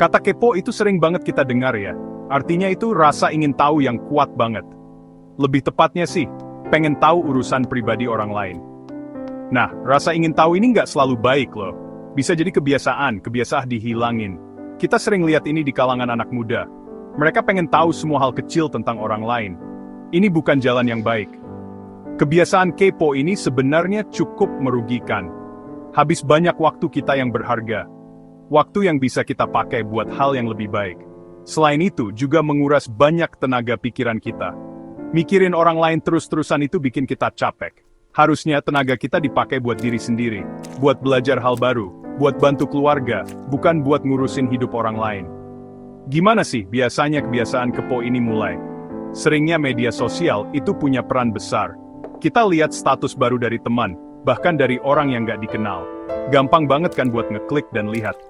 Kata kepo itu sering banget kita dengar ya. Artinya itu rasa ingin tahu yang kuat banget. Lebih tepatnya sih, pengen tahu urusan pribadi orang lain. Nah, rasa ingin tahu ini nggak selalu baik loh. Bisa jadi kebiasaan dihilangin. Kita sering lihat ini di kalangan anak muda. Mereka pengen tahu semua hal kecil tentang orang lain. Ini bukan jalan yang baik. Kebiasaan kepo ini sebenarnya cukup merugikan. Habis banyak waktu kita yang berharga. Waktu yang bisa kita pakai buat hal yang lebih baik. Selain itu, juga menguras banyak tenaga pikiran kita. Mikirin orang lain terus-terusan itu bikin kita capek. Harusnya tenaga kita dipakai buat diri sendiri, buat belajar hal baru, buat bantu keluarga, bukan buat ngurusin hidup orang lain. Gimana sih biasanya kebiasaan kepo ini mulai? Seringnya media sosial itu punya peran besar. Kita lihat status baru dari teman, bahkan dari orang yang gak dikenal. Gampang banget kan buat ngeklik dan lihat.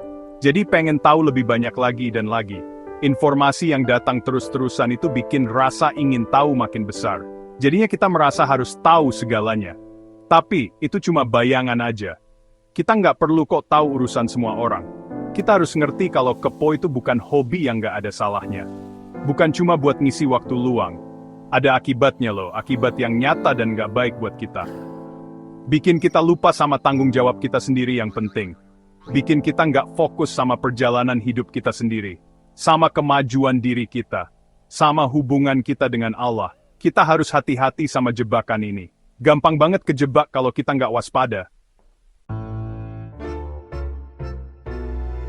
Jadi pengen tahu lebih banyak lagi dan lagi. Informasi yang datang terus-terusan itu bikin rasa ingin tahu makin besar. Jadinya kita merasa harus tahu segalanya. Tapi, itu cuma bayangan aja. Kita nggak perlu kok tahu urusan semua orang. Kita harus ngerti kalau kepo itu bukan hobi yang nggak ada salahnya. Bukan cuma buat ngisi waktu luang. Ada akibatnya loh, akibat yang nyata dan nggak baik buat kita. Bikin kita lupa sama tanggung jawab kita sendiri yang penting. Bikin kita nggak fokus sama perjalanan hidup kita sendiri. Sama kemajuan diri kita. Sama hubungan kita dengan Allah. Kita harus hati-hati sama jebakan ini. Gampang banget kejebak kalau kita nggak waspada.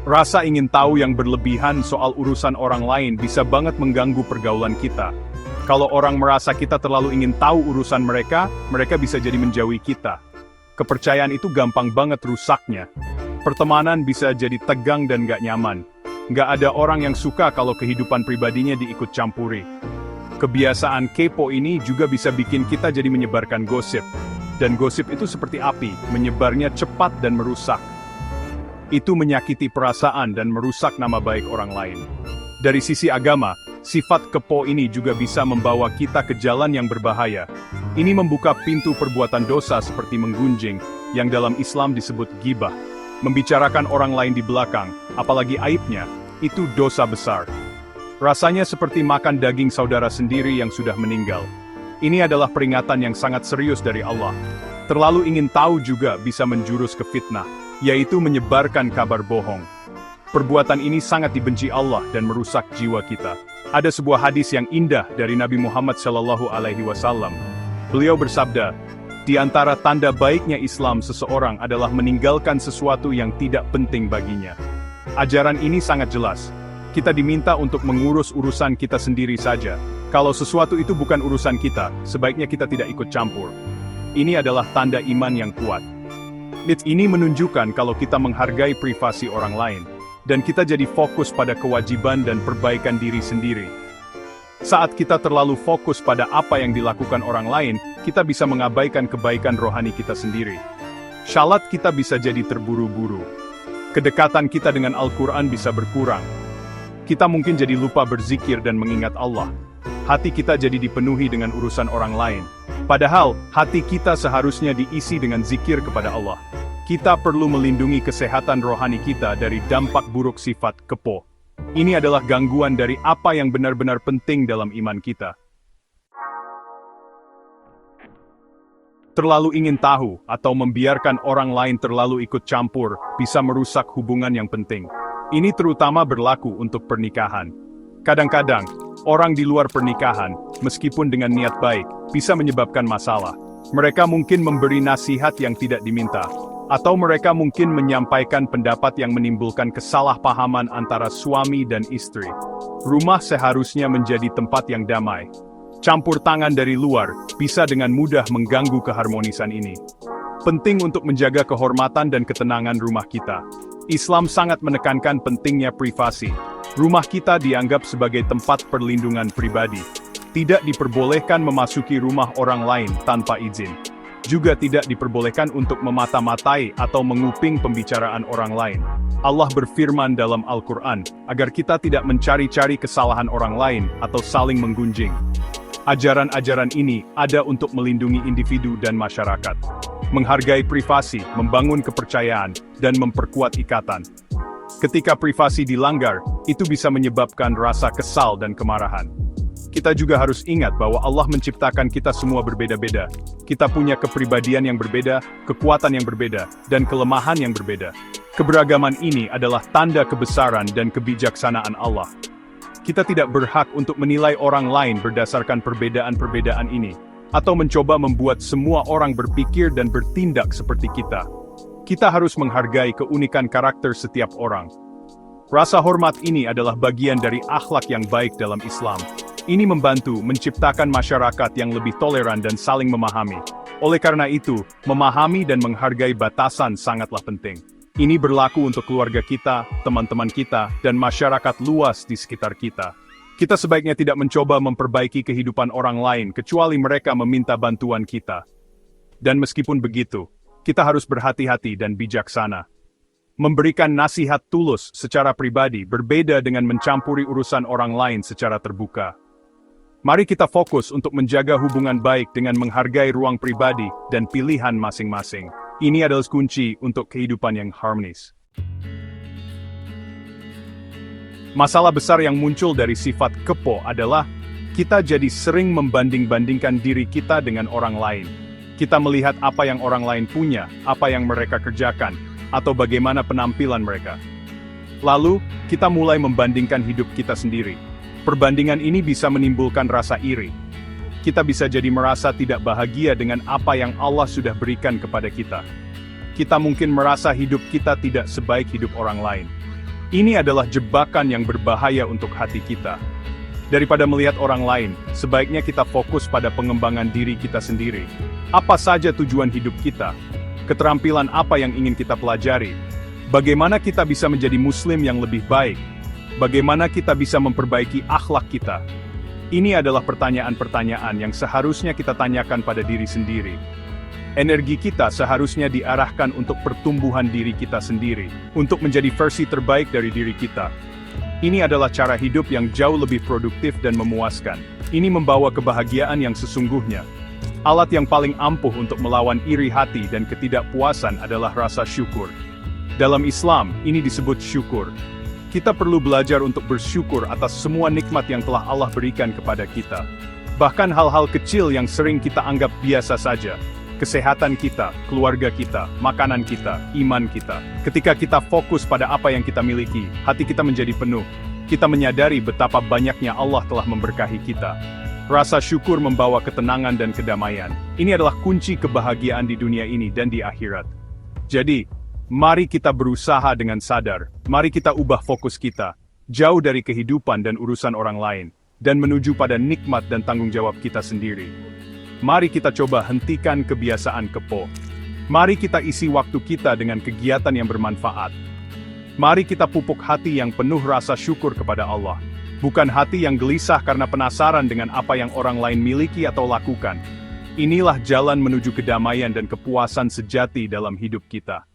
Rasa ingin tahu yang berlebihan soal urusan orang lain bisa banget mengganggu pergaulan kita. Kalau orang merasa kita terlalu ingin tahu urusan mereka, mereka bisa jadi menjauhi kita. Kepercayaan itu gampang banget rusaknya. Pertemanan bisa jadi tegang dan gak nyaman. Gak ada orang yang suka kalau kehidupan pribadinya diikut campuri. Kebiasaan kepo ini juga bisa bikin kita jadi menyebarkan gosip. Dan gosip itu seperti api, menyebarnya cepat dan merusak. Itu menyakiti perasaan dan merusak nama baik orang lain. Dari sisi agama, sifat kepo ini juga bisa membawa kita ke jalan yang berbahaya. Ini membuka pintu perbuatan dosa seperti menggunjing, yang dalam Islam disebut ghibah. Membicarakan orang lain di belakang, apalagi aibnya, itu dosa besar. Rasanya seperti makan daging saudara sendiri yang sudah meninggal. Ini adalah peringatan yang sangat serius dari Allah. Terlalu ingin tahu juga bisa menjurus ke fitnah, yaitu menyebarkan kabar bohong. Perbuatan ini sangat dibenci Allah dan merusak jiwa kita. Ada sebuah hadis yang indah dari Nabi Muhammad SAW. Beliau bersabda, di antara tanda baiknya Islam seseorang adalah meninggalkan sesuatu yang tidak penting baginya. Ajaran ini sangat jelas. Kita diminta untuk mengurus urusan kita sendiri saja. Kalau sesuatu itu bukan urusan kita, sebaiknya kita tidak ikut campur. Ini adalah tanda iman yang kuat. Ini menunjukkan kalau kita menghargai privasi orang lain, dan kita jadi fokus pada kewajiban dan perbaikan diri sendiri. Saat kita terlalu fokus pada apa yang dilakukan orang lain, kita bisa mengabaikan kebaikan rohani kita sendiri. Shalat kita bisa jadi terburu-buru. Kedekatan kita dengan Al-Quran bisa berkurang. Kita mungkin jadi lupa berzikir dan mengingat Allah. Hati kita jadi dipenuhi dengan urusan orang lain. Padahal, hati kita seharusnya diisi dengan zikir kepada Allah. Kita perlu melindungi kesehatan rohani kita dari dampak buruk sifat kepo. Ini adalah gangguan dari apa yang benar-benar penting dalam iman kita. Terlalu ingin tahu atau membiarkan orang lain terlalu ikut campur bisa merusak hubungan yang penting. Ini terutama berlaku untuk pernikahan. Kadang-kadang, orang di luar pernikahan, meskipun dengan niat baik, bisa menyebabkan masalah. Mereka mungkin memberi nasihat yang tidak diminta. Atau mereka mungkin menyampaikan pendapat yang menimbulkan kesalahpahaman antara suami dan istri. Rumah seharusnya menjadi tempat yang damai. Campur tangan dari luar bisa dengan mudah mengganggu keharmonisan ini. Penting untuk menjaga kehormatan dan ketenangan rumah kita. Islam sangat menekankan pentingnya privasi. Rumah kita dianggap sebagai tempat perlindungan pribadi. Tidak diperbolehkan memasuki rumah orang lain tanpa izin. Juga tidak diperbolehkan untuk memata-matai atau menguping pembicaraan orang lain. Allah berfirman dalam Al-Quran, agar kita tidak mencari-cari kesalahan orang lain atau saling menggunjing. Ajaran-ajaran ini ada untuk melindungi individu dan masyarakat. Menghargai privasi, membangun kepercayaan, dan memperkuat ikatan. Ketika privasi dilanggar, itu bisa menyebabkan rasa kesal dan kemarahan. Kita juga harus ingat bahwa Allah menciptakan kita semua berbeda-beda. Kita punya kepribadian yang berbeda, kekuatan yang berbeda, dan kelemahan yang berbeda. Keberagaman ini adalah tanda kebesaran dan kebijaksanaan Allah. Kita tidak berhak untuk menilai orang lain berdasarkan perbedaan-perbedaan ini, atau mencoba membuat semua orang berpikir dan bertindak seperti kita. Kita harus menghargai keunikan karakter setiap orang. Rasa hormat ini adalah bagian dari akhlak yang baik dalam Islam. Ini membantu menciptakan masyarakat yang lebih toleran dan saling memahami. Oleh karena itu, memahami dan menghargai batasan sangatlah penting. Ini berlaku untuk keluarga kita, teman-teman kita, dan masyarakat luas di sekitar kita. Kita sebaiknya tidak mencoba memperbaiki kehidupan orang lain kecuali mereka meminta bantuan kita. Dan meskipun begitu, kita harus berhati-hati dan bijaksana. Memberikan nasihat tulus secara pribadi berbeda dengan mencampuri urusan orang lain secara terbuka. Mari kita fokus untuk menjaga hubungan baik dengan menghargai ruang pribadi dan pilihan masing-masing. Ini adalah kunci untuk kehidupan yang harmonis. Masalah besar yang muncul dari sifat kepo adalah kita jadi sering membanding-bandingkan diri kita dengan orang lain. Kita melihat apa yang orang lain punya, apa yang mereka kerjakan, atau bagaimana penampilan mereka. Lalu, kita mulai membandingkan hidup kita sendiri. Perbandingan ini bisa menimbulkan rasa iri. Kita bisa jadi merasa tidak bahagia dengan apa yang Allah sudah berikan kepada kita. Kita mungkin merasa hidup kita tidak sebaik hidup orang lain. Ini adalah jebakan yang berbahaya untuk hati kita. Daripada melihat orang lain, sebaiknya kita fokus pada pengembangan diri kita sendiri. Apa saja tujuan hidup kita? Keterampilan apa yang ingin kita pelajari? Bagaimana kita bisa menjadi muslim yang lebih baik? Bagaimana kita bisa memperbaiki akhlak kita? Ini adalah pertanyaan-pertanyaan yang seharusnya kita tanyakan pada diri sendiri. Energi kita seharusnya diarahkan untuk pertumbuhan diri kita sendiri, untuk menjadi versi terbaik dari diri kita. Ini adalah cara hidup yang jauh lebih produktif dan memuaskan. Ini membawa kebahagiaan yang sesungguhnya. Alat yang paling ampuh untuk melawan iri hati dan ketidakpuasan adalah rasa syukur. Dalam Islam, ini disebut syukur. Kita perlu belajar untuk bersyukur atas semua nikmat yang telah Allah berikan kepada kita. Bahkan hal-hal kecil yang sering kita anggap biasa saja. Kesehatan kita, keluarga kita, makanan kita, iman kita. Ketika kita fokus pada apa yang kita miliki, hati kita menjadi penuh. Kita menyadari betapa banyaknya Allah telah memberkahi kita. Rasa syukur membawa ketenangan dan kedamaian. Ini adalah kunci kebahagiaan di dunia ini dan di akhirat. Jadi, mari kita berusaha dengan sadar. Mari kita ubah fokus kita, jauh dari kehidupan dan urusan orang lain, dan menuju pada nikmat dan tanggung jawab kita sendiri. Mari kita coba hentikan kebiasaan kepo. Mari kita isi waktu kita dengan kegiatan yang bermanfaat. Mari kita pupuk hati yang penuh rasa syukur kepada Allah. Bukan hati yang gelisah karena penasaran dengan apa yang orang lain miliki atau lakukan. Inilah jalan menuju kedamaian dan kepuasan sejati dalam hidup kita.